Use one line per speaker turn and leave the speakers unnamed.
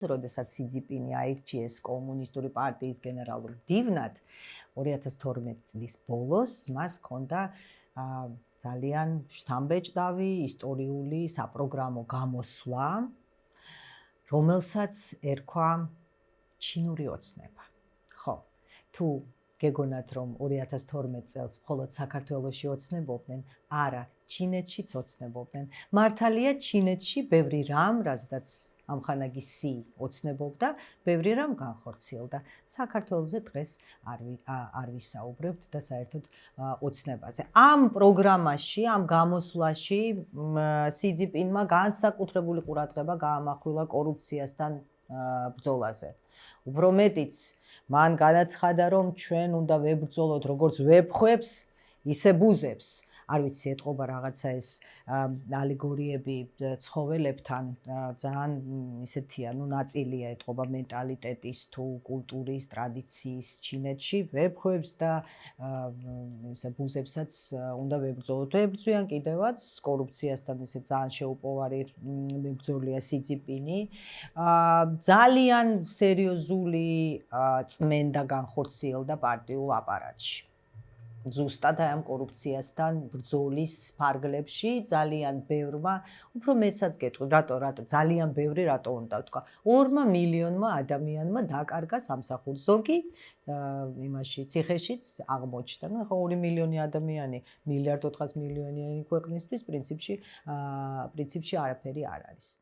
როდესაც სიძიპინი აირჩიეს კომუნისტური პარტიის გენერალურ მდივნად 2012 წლის ბოლოს მას ჰქონდა ძალიან შთამბეჭდავი ისტორიული საპროგრამო გამოსვლა, რომელსაც ერქვა ჩინური ოცნება. ხო, თუ გეგონათ რომ 2012 წელს მხოლოდ საქართველოში ოცნებობდნენ, არა, ჩინეთშიც ოცნებობდნენ. მართალია ჩინეთში ბევრი რამ, რაზედაც ამხანაგი სი ოცნებობდა, ბევრი რამ განხორციელდა. საქართველოზე დღეს არ ვისაუბრებთ და საერთოდ ოცნებაზე. ამ პროგრამაში, ამ გამოსვლაში სიძიპინმა განსაკუთრებული ყურადღება გაამახვილა კორუფციასთან ბრძოლაზე. უფრო მეტიც, მან განაცხადა, რომ ჩვენ უნდა ვებრძოლოთ როგორც ვებხვებს, ისე ბუზებს. არ ვიცი, ეთყობა რაღაცა ეს ალეგორიები ცხოველებთან, ძალიან ისეთია, ნაწილია ეთყობა მენტალიტეტის თუ კულტურის, ტრადიციის ჩინეთში, ვებხვებს და ბუზებსაც უნდა ვებრძოლოთ. ებრძვიან კიდევაც კორუფციასთან ისე ძალიან შეუპოვარი მებრძოლია სიძიპინი. ძალიან სერიოზული წმენდა განხორციელდა პარტიულ აპარატში. ზუსტად ამ კორუფციასთან ბრძოლის ფარგლებში ძალიან ბევრმა, უფრო მეცაც გეტყვი, რატო ძალიან ბევრი რატო უნდა ვთქვა. 2 მილიონმა ადამიანმა დაკარგა სამსახური. ზოგი იმაში ციხეშიც აღმოჩნდა. ნუ ხო 2 მილიონი ადამიანი, 1.4 მილიარდიანი ქვეყნისთვის პრინციპში არაფერი არ არის.